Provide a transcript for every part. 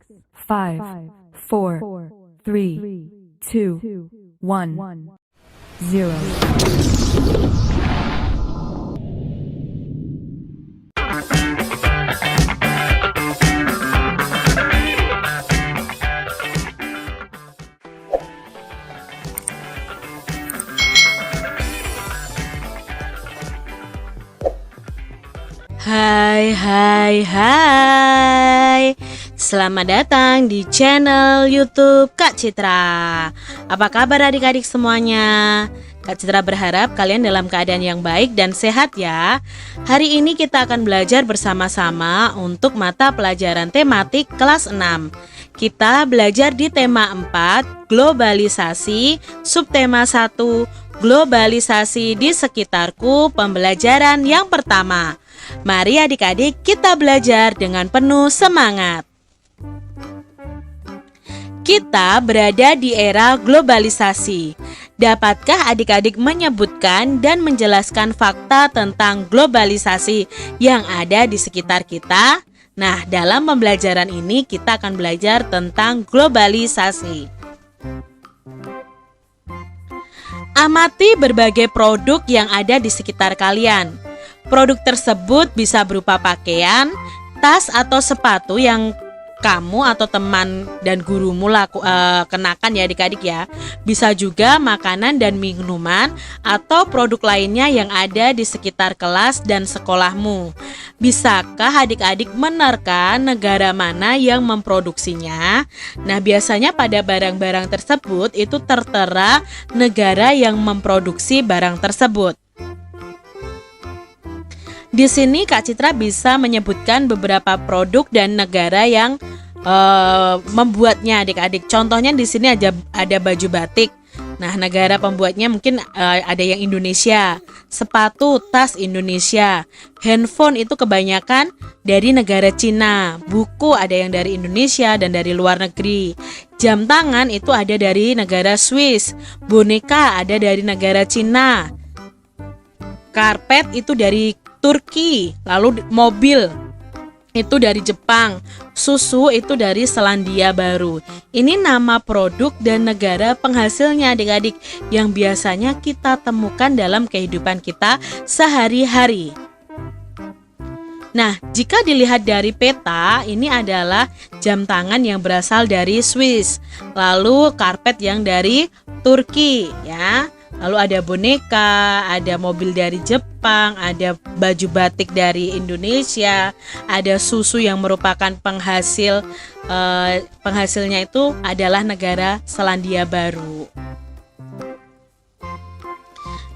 5, 4, 3, 2, 1, 0. Hai. Selamat datang di channel YouTube Kak Citra. Apa kabar adik-adik semuanya? Kak Citra berharap kalian dalam keadaan yang baik dan sehat ya. Hari ini kita akan belajar bersama-sama untuk mata pelajaran tematik kelas 6. Kita belajar di tema 4, globalisasi, subtema 1, globalisasi di sekitarku, pembelajaran yang pertama. Mari adik-adik kita belajar dengan penuh semangat. Kita berada di era globalisasi. Dapatkah adik-adik menyebutkan dan menjelaskan fakta tentang globalisasi yang ada di sekitar kita? Nah, dalam pembelajaran ini kita akan belajar tentang globalisasi. Amati berbagai produk yang ada di sekitar kalian. Produk tersebut bisa berupa pakaian, tas atau sepatu yang kamu atau teman dan gurumu kenakan ya adik-adik ya. Bisa juga makanan dan minuman atau produk lainnya yang ada di sekitar kelas dan sekolahmu. Bisakah adik-adik menerka negara mana yang memproduksinya? Nah, biasanya pada barang-barang tersebut itu tertera negara yang memproduksi barang tersebut. Di sini Kak Citra bisa menyebutkan beberapa produk dan negara yang membuatnya adik-adik. Contohnya di sini ada baju batik. Nah, negara pembuatnya mungkin ada yang Indonesia. Sepatu, tas Indonesia. Handphone itu kebanyakan dari negara Cina. Buku ada yang dari Indonesia dan dari luar negeri. Jam tangan itu ada dari negara Swiss. Boneka ada dari negara Cina. Karpet itu dari Turki, lalu mobil itu dari Jepang, susu itu dari Selandia Baru. Ini nama produk dan negara penghasilnya adik-adik yang biasanya kita temukan dalam kehidupan kita sehari-hari. Nah, jika dilihat dari peta, ini adalah jam tangan yang berasal dari Swiss, lalu karpet yang dari Turki ya. Lalu ada boneka, ada mobil dari Jepang, ada baju batik dari Indonesia, ada susu yang merupakan penghasilnya itu adalah negara Selandia Baru.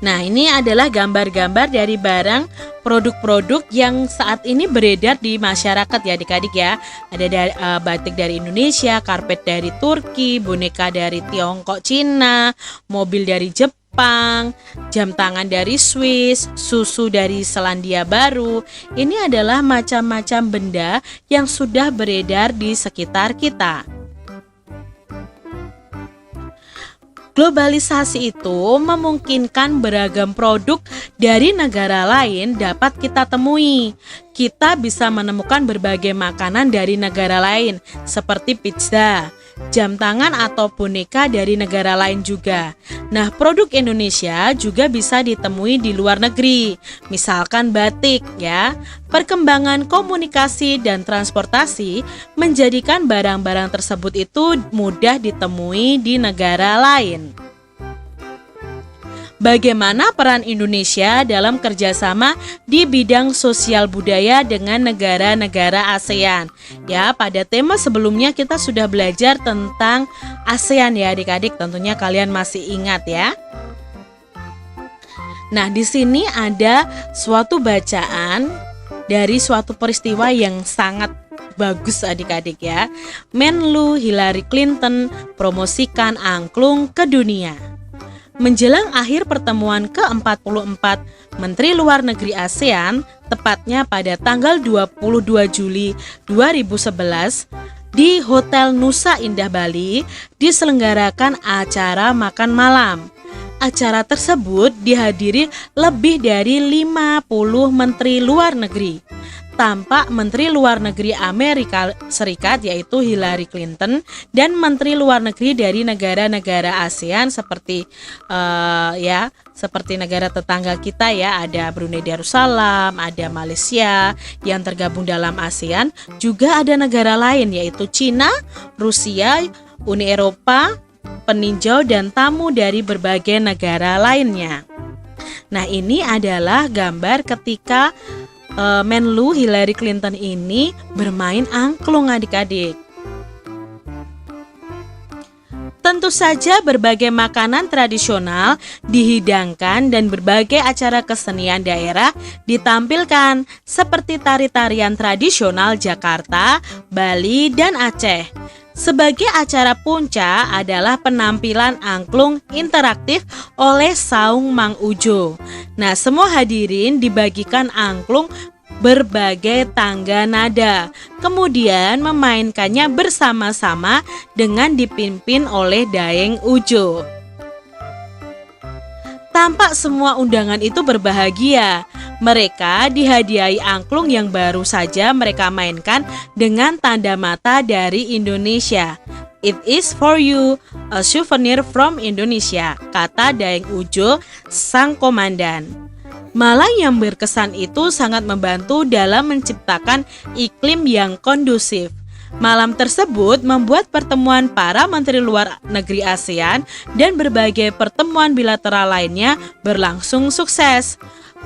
Nah, ini adalah gambar-gambar dari barang produk-produk yang saat ini beredar di masyarakat ya adik-adik ya. Ada batik dari Indonesia, karpet dari Turki, boneka dari Tiongkok, Cina, mobil dari Jepang, jam tangan dari Swiss, susu dari Selandia Baru. Ini adalah macam-macam benda yang sudah beredar di sekitar kita. Globalisasi itu memungkinkan beragam produk dari negara lain dapat kita temui. Kita bisa menemukan berbagai makanan dari negara lain seperti pizza, jam tangan atau boneka dari negara lain juga. Nah, produk Indonesia juga bisa ditemui di luar negeri, misalkan batik ya. Perkembangan komunikasi dan transportasi menjadikan barang-barang tersebut itu mudah ditemui di negara lain. Bagaimana peran Indonesia dalam kerjasama di bidang sosial budaya dengan negara-negara ASEAN? Ya, pada tema sebelumnya kita sudah belajar tentang ASEAN ya adik-adik, tentunya kalian masih ingat ya. Nah, di sini ada suatu bacaan dari suatu peristiwa yang sangat bagus adik-adik ya. Menlu Hillary Clinton promosikan angklung ke dunia. Menjelang akhir pertemuan ke-44 Menteri Luar Negeri ASEAN, tepatnya pada tanggal 22 Juli 2011, di Hotel Nusa Indah Bali, diselenggarakan acara makan malam. Acara tersebut dihadiri lebih dari 50 menteri luar negeri. tampak Menteri Luar Negeri Amerika Serikat yaitu Hillary Clinton dan Menteri Luar Negeri dari negara-negara ASEAN seperti seperti negara tetangga kita ya, ada Brunei Darussalam, ada Malaysia yang tergabung dalam ASEAN, juga ada negara lain yaitu Cina, Rusia, Uni Eropa, peninjau dan tamu dari berbagai negara lainnya. Nah, ini adalah gambar ketika Menlu Hillary Clinton ini bermain angklung adik-adik. Tentu saja berbagai makanan tradisional dihidangkan dan berbagai acara kesenian daerah ditampilkan seperti tari-tarian tradisional Jakarta, Bali, dan Aceh. Sebagai acara puncak adalah penampilan angklung interaktif oleh Saung Mang Ujo. Nah, semua hadirin dibagikan angklung berbagai tangga nada, kemudian memainkannya bersama-sama dengan dipimpin oleh Daeng Ujo. Tampak semua undangan itu berbahagia. Mereka dihadiahi angklung yang baru saja mereka mainkan dengan tanda mata dari Indonesia. It is for you, a souvenir from Indonesia, kata Daeng Ujo, sang komandan. Malah yang berkesan itu sangat membantu dalam menciptakan iklim yang kondusif. Malam tersebut membuat pertemuan para menteri luar negeri ASEAN dan berbagai pertemuan bilateral lainnya berlangsung sukses.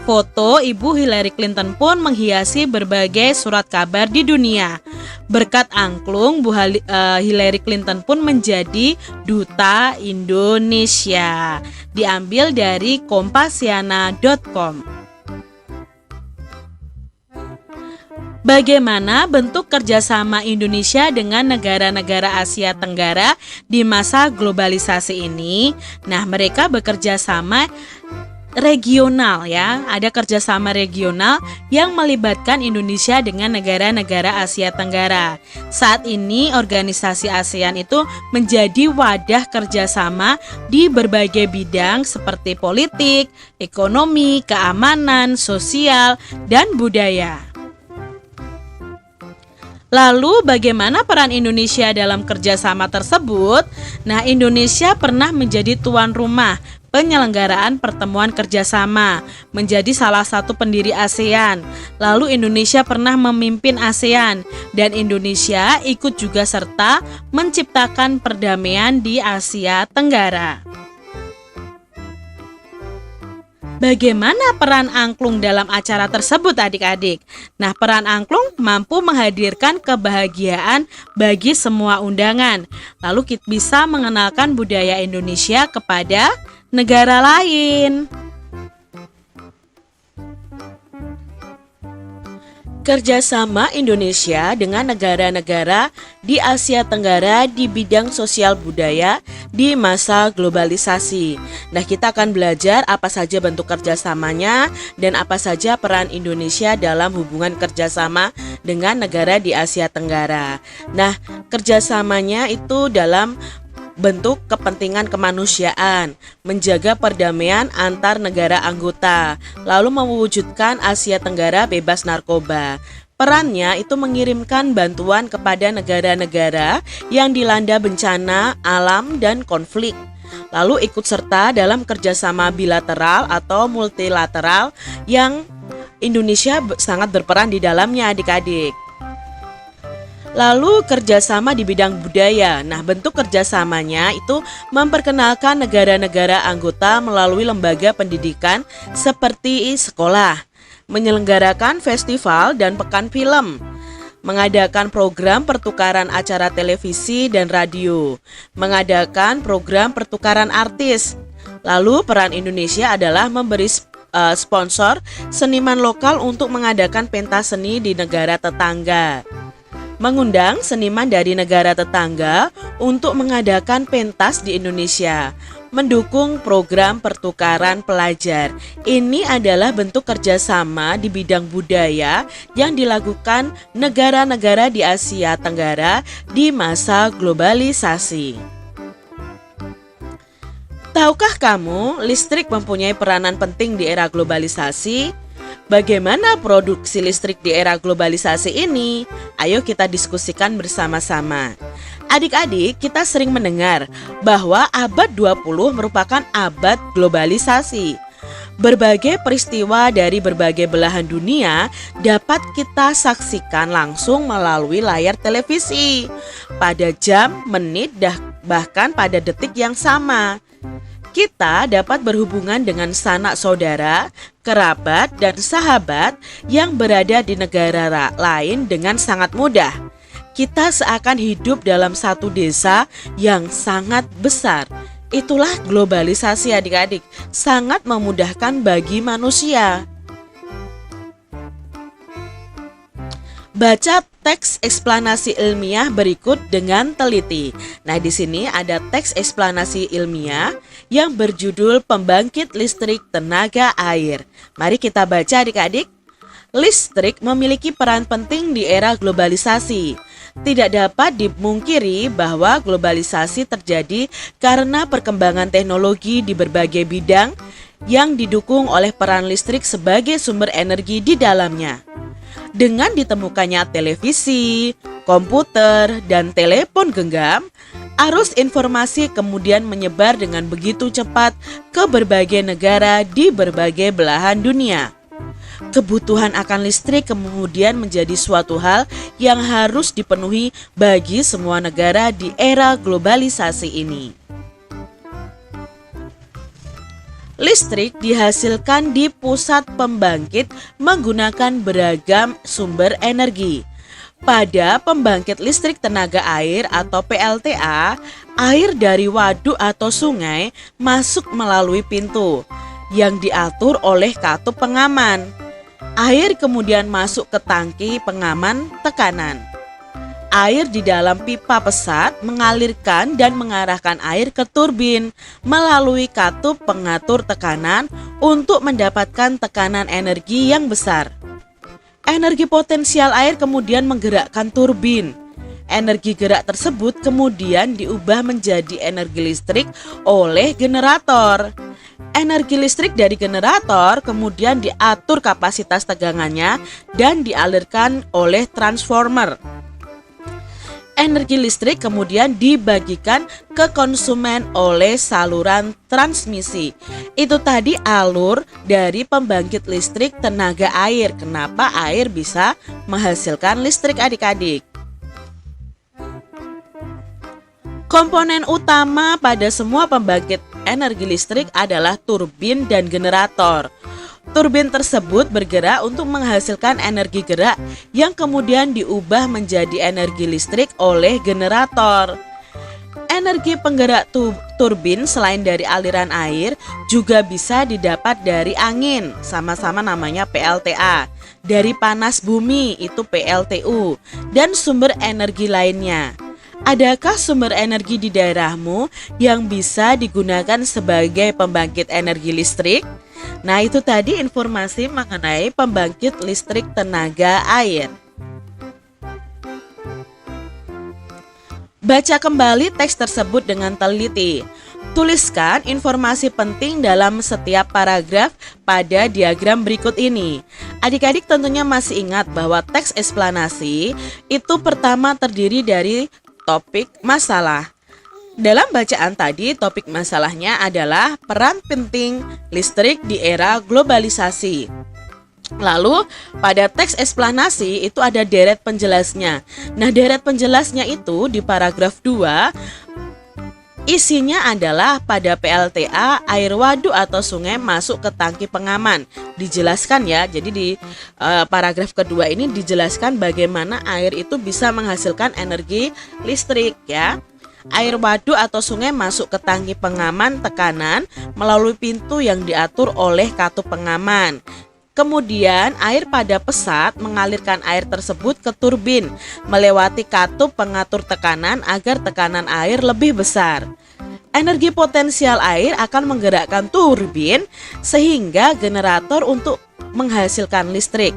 Foto Ibu Hillary Clinton pun menghiasi berbagai surat kabar di dunia. Berkat angklung, Hillary Clinton pun menjadi Duta Indonesia. Diambil dari kompasiana.com. Bagaimana bentuk kerjasama Indonesia dengan negara-negara Asia Tenggara di masa globalisasi ini? Nah, mereka bekerja sama regional ya, ada kerjasama regional yang melibatkan Indonesia dengan negara-negara Asia Tenggara. Saat ini organisasi ASEAN itu menjadi wadah kerjasama di berbagai bidang seperti politik, ekonomi, keamanan, sosial, dan budaya. Lalu bagaimana peran Indonesia dalam kerjasama tersebut? Nah, Indonesia pernah menjadi tuan rumah penyelenggaraan pertemuan kerjasama, menjadi salah satu pendiri ASEAN. Lalu Indonesia pernah memimpin ASEAN dan Indonesia ikut juga serta menciptakan perdamaian di Asia Tenggara. Bagaimana peran angklung dalam acara tersebut adik-adik? Nah, peran angklung mampu menghadirkan kebahagiaan bagi semua undangan. Lalu kita bisa mengenalkan budaya Indonesia kepada negara lain. Kerjasama Indonesia dengan negara-negara di Asia Tenggara di bidang sosial budaya di masa globalisasi. Nah, kita akan belajar apa saja bentuk kerjasamanya dan apa saja peran Indonesia dalam hubungan kerjasama dengan negara di Asia Tenggara. Nah, kerjasamanya itu dalam bentuk kepentingan kemanusiaan, menjaga perdamaian antar negara anggota, lalu mewujudkan Asia Tenggara bebas narkoba. Perannya itu mengirimkan bantuan kepada negara-negara yang dilanda bencana alam dan konflik. Lalu ikut serta dalam kerjasama bilateral atau multilateral yang Indonesia sangat berperan di dalamnya adik-adik. Lalu kerjasama di bidang budaya. Nah, bentuk kerjasamanya itu memperkenalkan negara-negara anggota melalui lembaga pendidikan seperti sekolah, menyelenggarakan festival dan pekan film, mengadakan program pertukaran acara televisi dan radio, mengadakan program pertukaran artis. Lalu peran Indonesia adalah memberi sponsor seniman lokal untuk mengadakan pentas seni di negara tetangga, mengundang seniman dari negara tetangga untuk mengadakan pentas di Indonesia, mendukung program pertukaran pelajar. Ini adalah bentuk kerjasama di bidang budaya yang dilakukan negara-negara di Asia Tenggara di masa globalisasi. Tahukah kamu, listrik mempunyai peranan penting di era globalisasi? Bagaimana produksi listrik di era globalisasi ini? Ayo kita diskusikan bersama-sama. Adik-adik, kita sering mendengar bahwa abad 20 merupakan abad globalisasi. Berbagai peristiwa dari berbagai belahan dunia dapat kita saksikan langsung melalui layar televisi pada jam, menit, bahkan pada detik yang sama. Kita dapat berhubungan dengan sanak saudara, kerabat, dan sahabat yang berada di negara lain dengan sangat mudah. Kita seakan hidup dalam satu desa yang sangat besar. Itulah globalisasi adik-adik, sangat memudahkan bagi manusia. Baca teks eksplanasi ilmiah berikut dengan teliti. Nah, di sini ada teks eksplanasi ilmiah yang berjudul Pembangkit Listrik Tenaga Air. Mari kita baca adik-adik. Listrik memiliki peran penting di era globalisasi. Tidak dapat dimungkiri bahwa globalisasi terjadi karena perkembangan teknologi di berbagai bidang yang didukung oleh peran listrik sebagai sumber energi di dalamnya. Dengan ditemukannya televisi, komputer, dan telepon genggam, arus informasi kemudian menyebar dengan begitu cepat ke berbagai negara di berbagai belahan dunia. Kebutuhan akan listrik kemudian menjadi suatu hal yang harus dipenuhi bagi semua negara di era globalisasi ini. Listrik dihasilkan di pusat pembangkit menggunakan beragam sumber energi. Pada pembangkit listrik tenaga air atau PLTA, air dari waduk atau sungai masuk melalui pintu yang diatur oleh katup pengaman. Air kemudian masuk ke tangki pengaman tekanan. Air di dalam pipa pesat mengalirkan dan mengarahkan air ke turbin melalui katup pengatur tekanan untuk mendapatkan tekanan energi yang besar. Energi potensial air kemudian menggerakkan turbin. Energi gerak tersebut kemudian diubah menjadi energi listrik oleh generator. Energi listrik dari generator kemudian diatur kapasitas tegangannya dan dialirkan oleh transformer. Energi listrik kemudian dibagikan ke konsumen oleh saluran transmisi. Itu tadi alur dari pembangkit listrik tenaga air. Kenapa air bisa menghasilkan listrik adik-adik? Komponen utama pada semua pembangkit energi listrik adalah turbin dan generator. Turbin tersebut bergerak untuk menghasilkan energi gerak yang kemudian diubah menjadi energi listrik oleh generator. Energi penggerak turbin selain dari aliran air juga bisa didapat dari angin, sama-sama namanya PLTA, dari panas bumi itu PLTU, dan sumber energi lainnya. Adakah sumber energi di daerahmu yang bisa digunakan sebagai pembangkit energi listrik? Nah, itu tadi informasi mengenai pembangkit listrik tenaga air. Baca kembali teks tersebut dengan teliti. Tuliskan informasi penting dalam setiap paragraf pada diagram berikut ini. Adik-adik tentunya masih ingat bahwa teks eksplanasi itu pertama terdiri dari topik masalah. Dalam bacaan tadi, topik masalahnya adalah peran penting listrik di era globalisasi. Lalu, pada teks eksplanasi itu ada deret penjelasnya. Nah, deret penjelasnya itu di paragraf 2, isinya adalah pada PLTA, air waduk atau sungai masuk ke tangki pengaman. Dijelaskan ya, jadi di paragraf kedua ini dijelaskan bagaimana air itu bisa menghasilkan energi listrik ya. Air waduk atau sungai masuk ke tangki pengaman tekanan melalui pintu yang diatur oleh katup pengaman. Kemudian air pada pesat mengalirkan air tersebut ke turbin melewati katup pengatur tekanan agar tekanan air lebih besar. Energi potensial air akan menggerakkan turbin sehingga generator untuk menghasilkan listrik.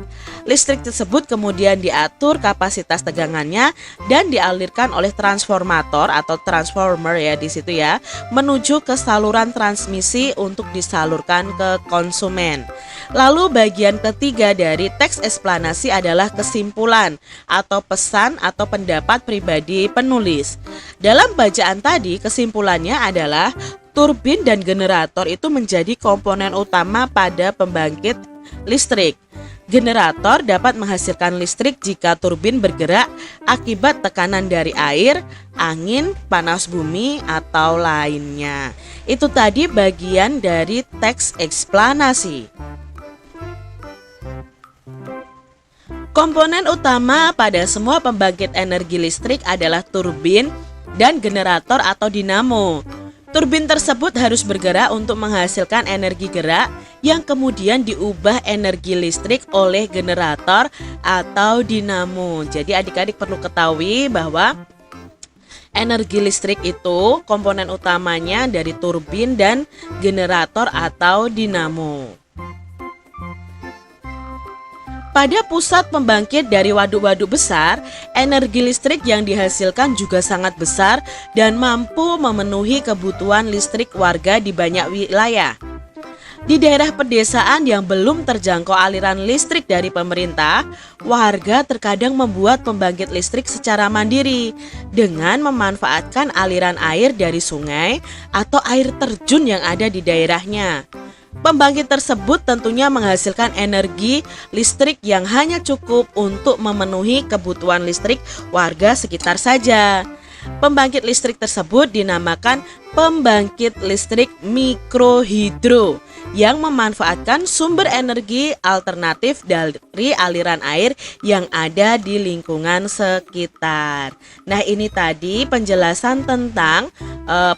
Listrik tersebut kemudian diatur kapasitas tegangannya dan dialirkan oleh transformator atau transformer ya di situ ya, menuju ke saluran transmisi untuk disalurkan ke konsumen. Lalu bagian ketiga dari teks eksplanasi adalah kesimpulan atau pesan atau pendapat pribadi penulis. Dalam bacaan tadi kesimpulannya adalah turbin dan generator itu menjadi komponen utama pada pembangkit listrik. Generator dapat menghasilkan listrik jika turbin bergerak akibat tekanan dari air, angin, panas bumi, atau lainnya. Itu tadi bagian dari teks eksplanasi. Komponen utama pada semua pembangkit energi listrik adalah turbin dan generator atau dinamo. Turbin tersebut harus bergerak untuk menghasilkan energi gerak yang kemudian diubah energi listrik oleh generator atau dinamo. Jadi adik-adik perlu ketahui bahwa energi listrik itu komponen utamanya dari turbin dan generator atau dinamo. Pada pusat pembangkit dari waduk-waduk besar, energi listrik yang dihasilkan juga sangat besar dan mampu memenuhi kebutuhan listrik warga di banyak wilayah. Di daerah pedesaan yang belum terjangkau aliran listrik dari pemerintah, warga terkadang membuat pembangkit listrik secara mandiri dengan memanfaatkan aliran air dari sungai atau air terjun yang ada di daerahnya. Pembangkit tersebut tentunya menghasilkan energi listrik yang hanya cukup untuk memenuhi kebutuhan listrik warga sekitar saja. Pembangkit listrik tersebut dinamakan pembangkit listrik mikrohidro yang memanfaatkan sumber energi alternatif dari aliran air yang ada di lingkungan sekitar. Nah, ini tadi penjelasan tentang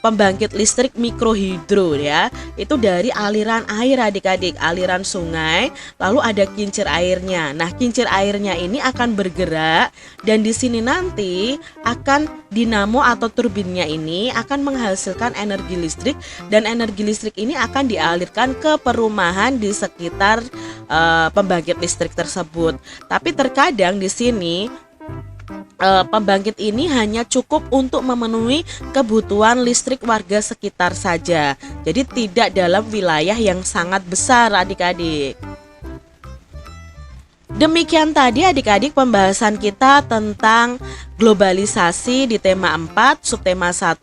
pembangkit listrik mikrohidro ya. Itu dari aliran air adik-adik, aliran sungai, lalu ada kincir airnya. Nah, kincir airnya ini akan bergerak dan di sini nanti akan dinamo atau turbinnya ini akan menghasilkan energi listrik dan energi listrik ini akan dialirkan ke perumahan di sekitar pembangkit listrik tersebut. Tapi terkadang di sini pembangkit ini hanya cukup untuk memenuhi kebutuhan listrik warga sekitar saja. Jadi tidak dalam wilayah yang sangat besar adik-adik. Demikian tadi adik-adik pembahasan kita tentang globalisasi di tema 4, subtema 1,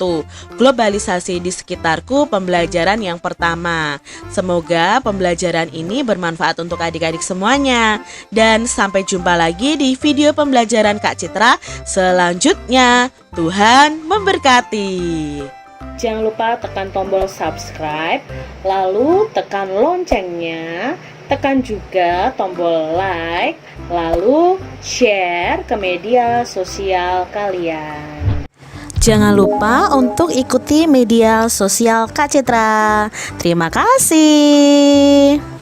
globalisasi di sekitarku, pembelajaran yang pertama. Semoga pembelajaran ini bermanfaat untuk adik-adik semuanya. Dan sampai jumpa lagi di video pembelajaran Kak Citra selanjutnya. Tuhan memberkati. Jangan lupa tekan tombol subscribe, lalu tekan loncengnya, tekan juga tombol like, lalu share ke media sosial kalian. Jangan lupa untuk ikuti media sosial Kak Citra. Terima kasih.